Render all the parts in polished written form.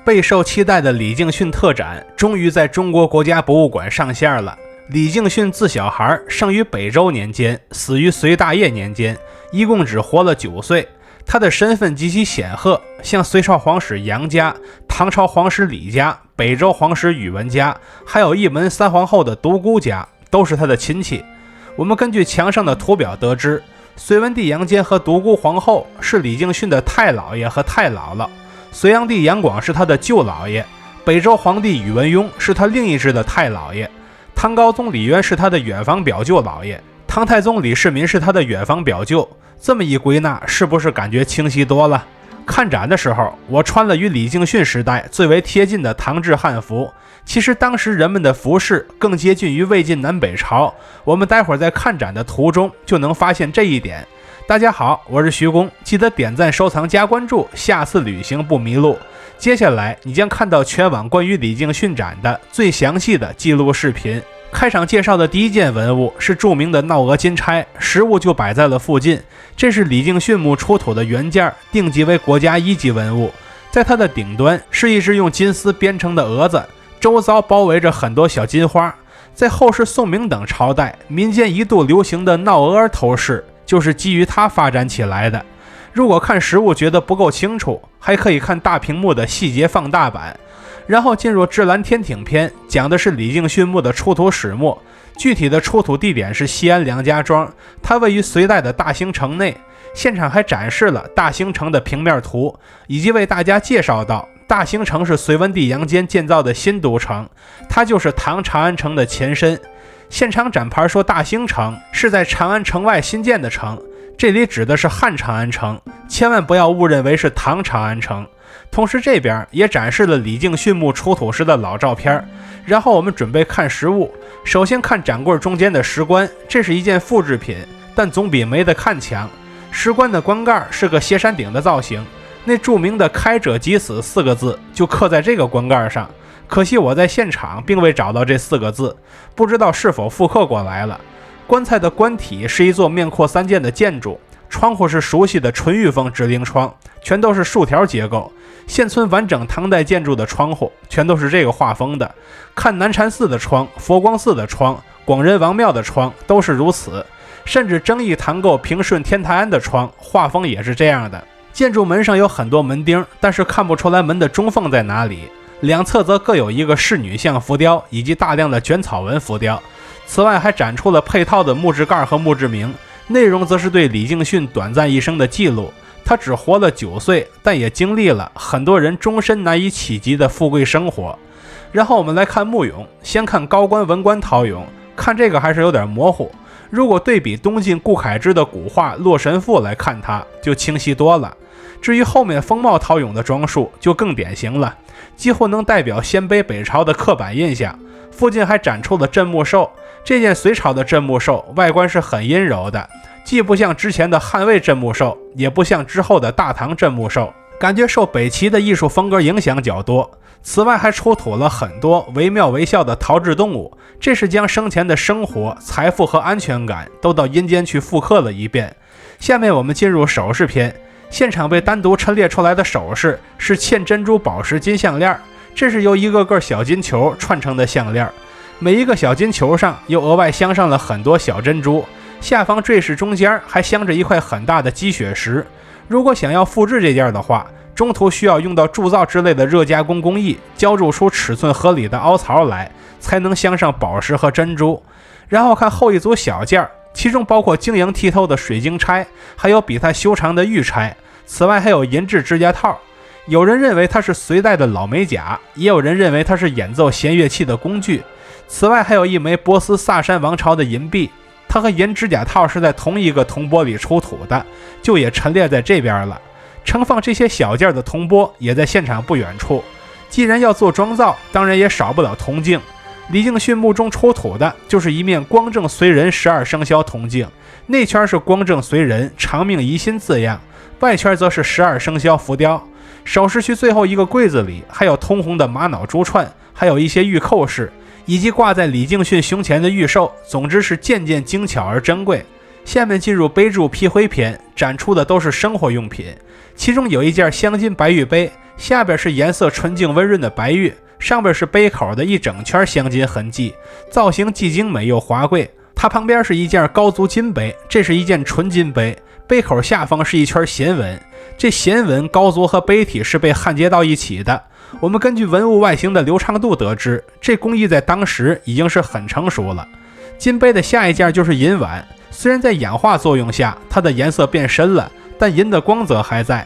备受期待的李敬训特展终于在中国国家博物馆上线了。李敬训自小孩，生于北周年间，死于隋大业年间，一共只活了9岁。他的身份极其显赫，像隋朝皇室杨家、唐朝皇室李家、北周皇室宇文家，还有一门三皇后的独孤家，都是他的亲戚。我们根据墙上的图表得知，隋文帝杨坚和独孤皇后是李敬训的太姥爷和太姥姥，隋炀帝杨广是他的舅姥爷，北周皇帝宇文邕是他另一支的太姥爷，唐高宗李渊是他的远房表舅姥爷，唐太宗李世民是他的远房表舅。这么一归纳，是不是感觉清晰多了？看展的时候，我穿了与李敬训时代最为贴近的唐制汉服，其实当时人们的服饰更接近于魏晋南北朝，我们待会儿在看展的途中就能发现这一点。大家好，我是徐工，记得点赞、收藏、加关注，下次旅行不迷路。接下来你将看到全网关于李敬训展的最详细的记录视频。开场介绍的第一件文物是著名的闹额金钗，实物就摆在了附近。这是李敬训墓出土的原件，定级为国家1级文物。在它的顶端是一只用金丝编成的蛾子，周遭包围着很多小金花。在后世宋明等朝代，民间一度流行的闹蛾儿头饰就是基于它发展起来的。如果看实物觉得不够清楚，还可以看大屏幕的细节放大版。然后进入至蓝天挺篇，讲的是李敬训墓的出土始末，具体的出土地点是西安梁家庄，它位于隋代的大兴城内。现场还展示了大兴城的平面图，以及为大家介绍到大兴城是隋文帝杨坚建造的新都城，它就是唐长安城的前身。现场展牌说大兴城是在长安城外新建的城，这里指的是汉长安城，千万不要误认为是唐长安城。同时这边也展示了李敬训墓出土时的老照片。然后我们准备看实物，首先看展柜中间的石棺，这是一件复制品，但总比没得看强。石棺的棺盖是个斜山顶的造型，那著名的开者即死4个字就刻在这个棺盖上，可惜我在现场并未找到这4个字，不知道是否复刻过来了。棺材的棺体是一座面阔3间的建筑，窗户是熟悉的纯玉风直棂窗，全都是竖条结构。现存完整唐代建筑的窗户全都是这个画风的，看南禅寺的窗、佛光寺的窗、广仁王庙的窗都是如此，甚至争议唐构平顺天台庵的窗画风也是这样的。建筑门上有很多门钉，但是看不出来门的中缝在哪里，两侧则各有一个仕女像浮雕以及大量的卷草纹浮雕。此外还展出了配套的墓志盖和墓志铭，内容则是对李敬训短暂一生的记录。他只活了9岁，但也经历了很多人终身难以企及的富贵生活。然后我们来看墓俑，先看高官文官陶俑，看这个还是有点模糊，如果对比东晋顾恺之的古画《洛神赋》来看它就清晰多了。至于后面风貌陶俑的装束就更典型了，几乎能代表鲜卑北朝的刻板印象。附近还展出了镇墓兽，这件隋朝的镇墓兽外观是很阴柔的，既不像之前的汉魏镇墓兽，也不像之后的大唐镇墓兽，感觉受北齐的艺术风格影响较多。此外还出土了很多惟妙惟肖的陶制动物，这是将生前的生活、财富和安全感都到阴间去复刻了一遍。下面我们进入首饰篇，现场被单独陈列出来的首饰是嵌珍珠宝石金项链，这是由一个个小金球串成的项链，每一个小金球上又额外镶上了很多小珍珠，下方坠饰中间还镶着一块很大的积雪石。如果想要复制这件的话，中途需要用到铸造之类的热加工工艺，浇铸出尺寸合理的凹槽来，才能镶上宝石和珍珠。然后看后一组小件，其中包括晶莹剔透的水晶钗，还有比它修长的玉钗，此外还有银质指甲套。有人认为它是隋代的老美甲，也有人认为它是演奏弦乐器的工具。此外还有一枚波斯萨珊王朝的银币，它和银指甲套是在同一个铜钵里出土的，就也陈列在这边了。盛放这些小件的铜钵也在现场不远处。既然要做装造，当然也少不了铜镜。李敬训墓中出土的就是一面光正随人12生肖铜镜，内圈是光正随人长命宜心字样，外圈则是12生肖浮雕。首饰区最后一个柜子里还有通红的玛瑙珠串，还有一些玉扣饰，以及挂在李敬训胸前的玉兽，总之是件件精巧而珍贵。下面进入杯柱披灰篇，展出的都是生活用品，其中有一件镶金白玉杯，下边是颜色纯净温润的白玉，上边是杯口的一整圈镶金痕迹，造型既精美又华贵。它旁边是一件高足金杯，这是一件纯金杯，杯口下方是一圈弦纹，这弦纹、高足和杯体是被焊接到一起的。我们根据文物外形的流畅度得知，这工艺在当时已经是很成熟了。金杯的下一件就是银碗，虽然在氧化作用下它的颜色变深了，但银的光泽还在。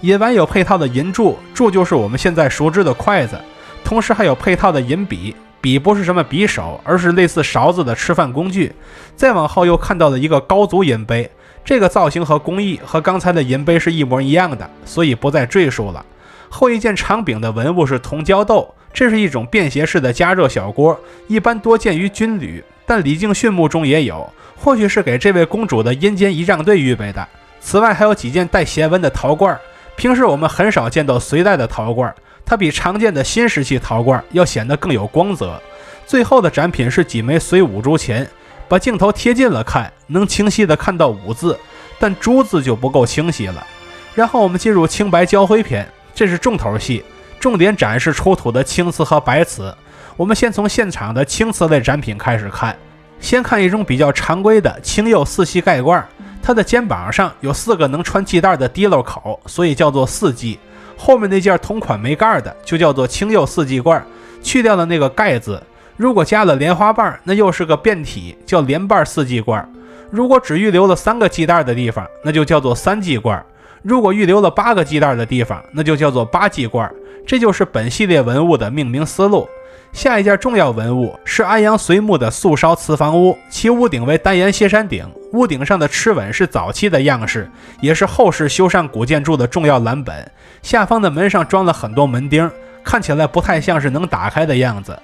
银碗有配套的银柱，柱就是我们现在熟知的筷子，同时还有配套的银笔，笔不是什么匕首，而是类似勺子的吃饭工具。再往后又看到了一个高足银杯，这个造型和工艺和刚才的银杯是一模一样的，所以不再赘述了。后一件长柄的文物是铜胶豆，这是一种便携式的加热小锅，一般多见于军旅，但李靖训墓中也有，或许是给这位公主的阴间仪仗队预备的。此外还有几件带弦纹的陶罐，平时我们很少见到隋代的陶罐，它比常见的新石器陶罐要显得更有光泽。最后的展品是几枚隋五铢钱，把镜头贴近了看，能清晰地看到五字，但铢字就不够清晰了。然后我们进入青白焦灰篇，这是重头戏，重点展示出土的青瓷和白瓷。我们先从现场的青瓷类展品开始看，先看一种比较常规的青釉四系盖罐，它的肩膀上有4个能穿系带的滴漏口，所以叫做四系。后面那件同款没盖的就叫做青釉四系罐，去掉了那个盖字，如果加了莲花瓣，那又是个变体，叫莲瓣四系罐。如果只预留了3个系带的地方，那就叫做3系罐。如果预留了8个系带的地方，那就叫做8系罐。这就是本系列文物的命名思路。下一件重要文物是安阳隋墓的素烧瓷房屋，其屋顶为单檐歇山顶，屋顶上的螭吻是早期的样式，也是后世修缮古建筑的重要蓝本。下方的门上装了很多门钉，看起来不太像是能打开的样子。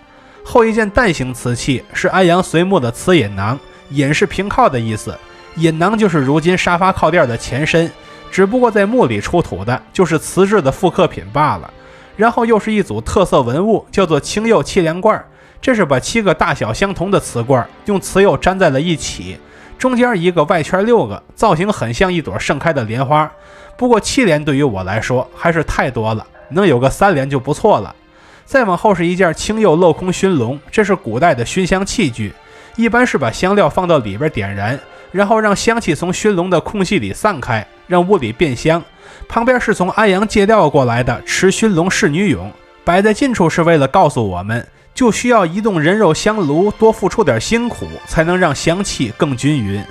后一件蛋形瓷器是安阳隋墓的瓷引囊，引是平靠的意思，引囊就是如今沙发靠垫的前身，只不过在墓里出土的就是瓷质的复刻品罢了。然后又是一组特色文物，叫做青釉沏凉罐，这是把7个大小相同的瓷罐用瓷釉粘在了一起，中间1个，外圈6个，造型很像一朵盛开的莲花。不过7连对于我来说还是太多了，能有个3连就不错了。再往后是一件青釉镂空熏笼，这是古代的熏香器具，一般是把香料放到里边点燃，然后让香气从熏笼的空隙里散开，让屋里变香。旁边是从安阳借调过来的持熏笼仕女俑，摆在近处是为了告诉我们，就需要移动人肉香炉，多付出点辛苦，才能让香气更均匀。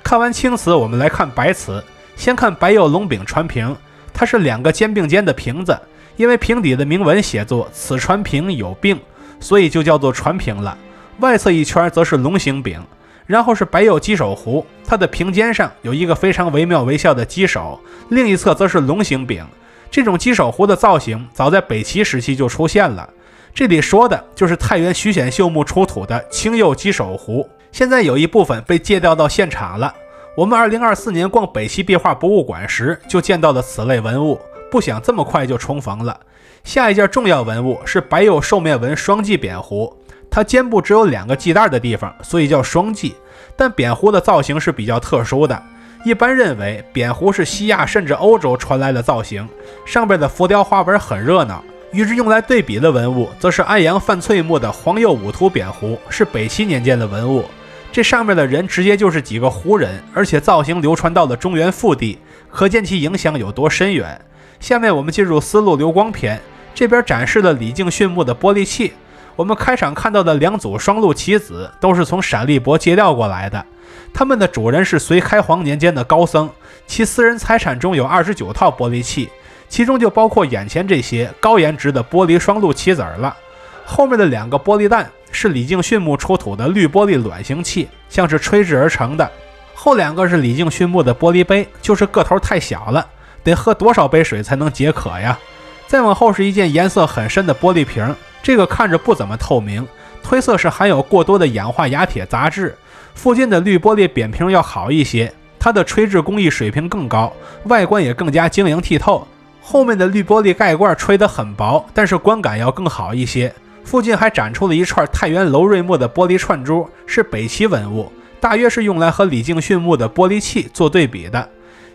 看完青瓷，我们来看白瓷。先看白釉龙柄传瓶，它是2个肩并肩的瓶子，因为瓶底的铭文写作此传瓶有并，所以就叫做传瓶了。外侧一圈则是龙形柄。然后是白釉鸡手壶，它的瓶尖上有一个非常惟妙惟肖的鸡手，另一侧则是龙形柄。这种鸡手壶的造型早在北齐时期就出现了，这里说的就是太原徐显秀墓出土的青釉鸡手壶，现在有一部分被借调到现场了。我们2024年逛北齐壁画博物馆时就见到了此类文物，不想这么快就重逢了。下一件重要文物是白釉兽面纹双髻扁壶，它肩部只有2个系带的地方，所以叫双髻，但扁壶的造型是比较特殊的。一般认为扁壶是西亚甚至欧洲传来的造型，上边的浮雕花纹很热闹。与之用来对比的文物则是安阳范翠墓的黄釉五图扁壶，是北齐年间的文物，这上面的人直接就是几个胡人，而且造型流传到了中原腹地，可见其影响有多深远。下面我们进入丝路流光篇，这边展示了李靖训墓的玻璃器。我们开场看到的2组双鹿棋子都是从陕历博借调过来的，他们的主人是隋开皇年间的高僧，其私人财产中有29套玻璃器，其中就包括眼前这些高颜值的玻璃双鹿棋子了。后面的2个玻璃蛋是李靖训墓出土的绿玻璃卵形器，像是吹制而成的。后2个是李靖训墓的玻璃杯，就是个头太小了，得喝多少杯水才能解渴呀。再往后是一件颜色很深的玻璃瓶，这个看着不怎么透明，推测是含有过多的氧化亚铁杂质。附近的绿玻璃扁瓶要好一些，它的吹制工艺水平更高，外观也更加晶莹剔透。后面的绿玻璃盖罐吹得很薄，但是观感要更好一些。附近还展出了一串太原楼瑞墓的玻璃串珠，是北齐文物，大约是用来和李靖训墓的玻璃器做对比的。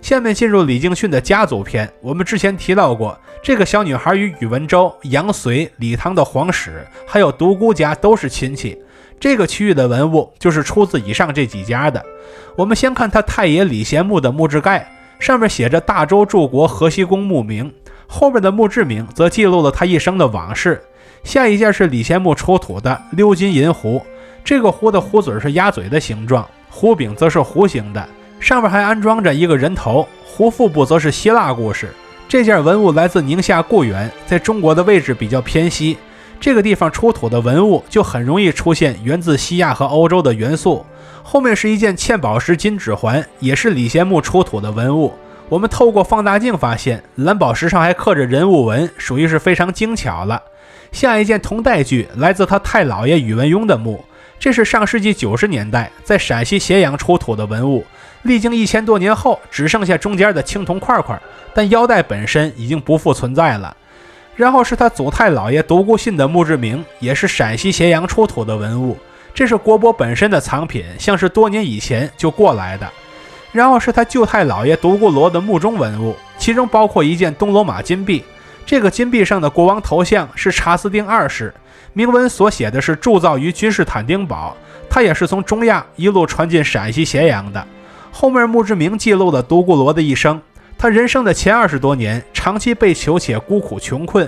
下面进入李敬训的家族篇。我们之前提到过，这个小女孩与宇文周、杨绥、李唐的皇室还有独孤家都是亲戚。这个区域的文物就是出自以上这几家的。我们先看他太爷李贤墓的墓志盖，上面写着大周柱国河西公墓名，后面的墓志铭则记录了他一生的往事。下一件是李贤墓出土的鎏金银壶，这个壶的壶嘴是鸭嘴的形状，壶柄则是弧形的，上面还安装着一个人头，壶腹部则是希腊故事。这件文物来自宁夏固原，在中国的位置比较偏西，这个地方出土的文物就很容易出现源自西亚和欧洲的元素。后面是一件嵌宝石金指环，也是李贤墓出土的文物。我们透过放大镜发现，蓝宝石上还刻着人物纹，属于是非常精巧了。下一件铜带具来自他太姥爷宇文邕的墓，这是上世纪90年代在陕西咸阳出土的文物，历经1000多年后只剩下中间的青铜块块，但腰带本身已经不复存在了。然后是他祖太姥爷独孤信的墓志铭，也是陕西咸阳出土的文物，这是国博本身的藏品，像是多年以前就过来的。然后是他舅太姥爷独孤罗的墓中文物，其中包括一件东罗马金币，这个金币上的国王头像是查斯丁2世，铭文所写的是铸造于君士坦丁堡，它也是从中亚一路传进陕西咸阳的。后面墓志铭记录了独孤罗的一生，他人生的前20多年长期被囚且孤苦穷困，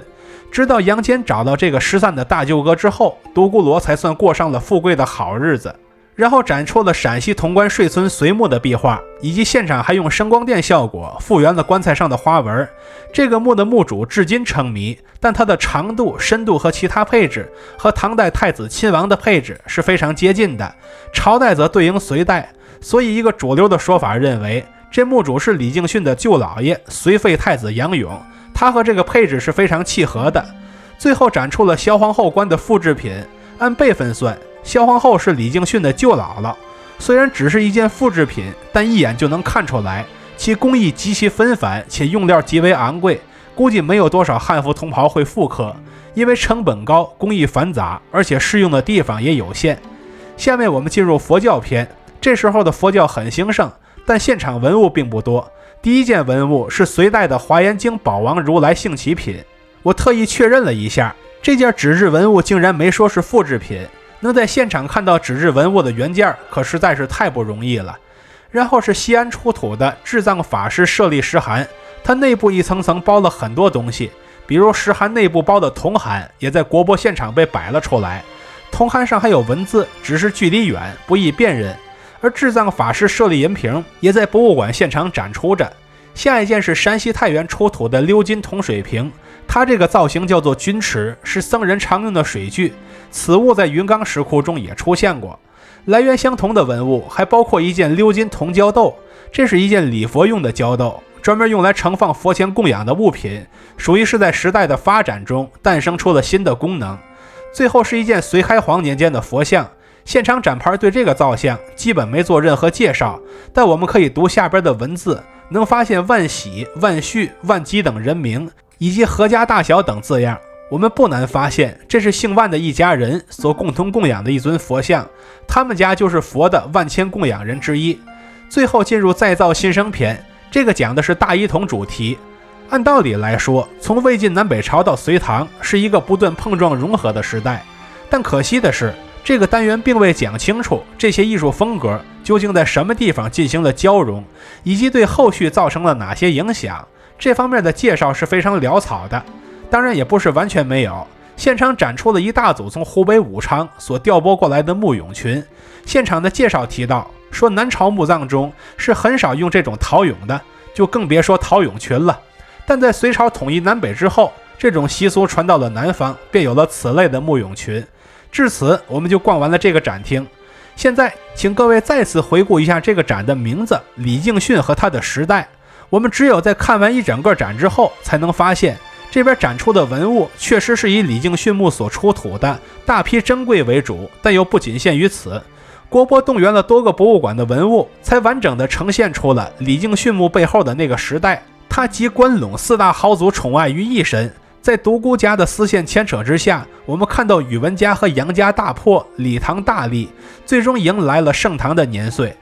直到杨坚找到这个失散的大舅哥之后，独孤罗才算过上了富贵的好日子。然后展出了陕西潼关税村隋墓的壁画，以及现场还用声光电效果复原了棺材上的花纹。这个墓的墓主至今称谜，但它的长度、深度和其他配置和唐代太子亲王的配置是非常接近的，朝代则对应隋代，所以一个主流的说法认为，这墓主是李敬训的舅姥爷隋废太子杨勇，他和这个配置是非常契合的。最后展出了萧皇后棺的复制品，按辈分算，萧皇后是李敬训的舅姥姥，虽然只是一件复制品，但一眼就能看出来，其工艺极其纷繁，且用料极为昂贵，估计没有多少汉服同袍会复刻，因为成本高，工艺繁杂，而且适用的地方也有限。下面我们进入佛教篇，这时候的佛教很兴盛，但现场文物并不多。第一件文物是隋代的华严经宝王如来性起品，我特意确认了一下，这件纸质文物竟然没说是复制品，能在现场看到纸质文物的原件可实在是太不容易了。然后是西安出土的智藏法师舍利石函，它内部一层层包了很多东西，比如石函内部包的铜函也在国博现场被摆了出来，铜函上还有文字，只是距离远不易辨认。而智藏法师舍利银瓶也在博物馆现场展出着。下一件是山西太原出土的鎏金铜水瓶，它这个造型叫做钧池，是僧人常用的水具，此物在云冈石窟中也出现过。来源相同的文物还包括一件鎏金铜胶豆，这是一件礼佛用的胶豆，专门用来盛放佛前供养的物品，属于是在时代的发展中诞生出了新的功能。最后是一件隋开皇年间的佛像，现场展牌对这个造像基本没做任何介绍，但我们可以读下边的文字，能发现万喜、万续、万吉等人名，以及阖家大小等字样。我们不难发现，这是姓万的一家人所共同供养的一尊佛像，他们家就是佛的万千供养人之一。最后进入再造新生篇，这个讲的是大一统主题。按道理来说，从魏晋南北朝到隋唐是一个不断碰撞融合的时代，但可惜的是，这个单元并未讲清楚这些艺术风格究竟在什么地方进行了交融，以及对后续造成了哪些影响。这方面的介绍是非常潦草的，当然也不是完全没有。现场展出了一大组从湖北武昌所调拨过来的木俑群，现场的介绍提到说，南朝墓葬中是很少用这种陶俑的，就更别说陶俑群了。但在隋朝统一南北之后，这种习俗传到了南方，便有了此类的木俑群。至此，我们就逛完了这个展厅。现在，请各位再次回顾一下这个展的名字——李敬训和他的时代。我们只有在看完一整个展之后，才能发现这边展出的文物确实是以李敬训墓所出土的大批珍贵为主，但又不仅限于此。国博动员了多个博物馆的文物，才完整地呈现出了李敬训墓背后的那个时代。他集关陇四大豪族宠爱于一身，在独孤家的丝线牵扯之下，我们看到宇文家和杨家大破，李唐大立，最终迎来了盛唐的年岁。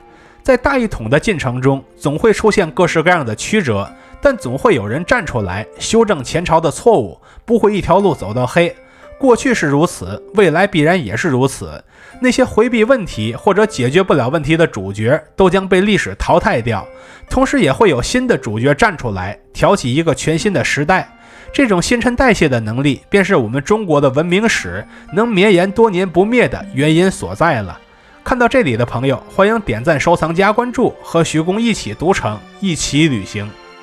在大一统的进程中，总会出现各式各样的曲折，但总会有人站出来修正前朝的错误，不会一条路走到黑。过去是如此，未来必然也是如此。那些回避问题或者解决不了问题的主角都将被历史淘汰掉，同时也会有新的主角站出来，挑起一个全新的时代。这种新陈代谢的能力，便是我们中国的文明史能绵延多年不灭的原因所在了。看到这里的朋友，欢迎点赞、收藏、加关注，和徐工一起读城，一起旅行。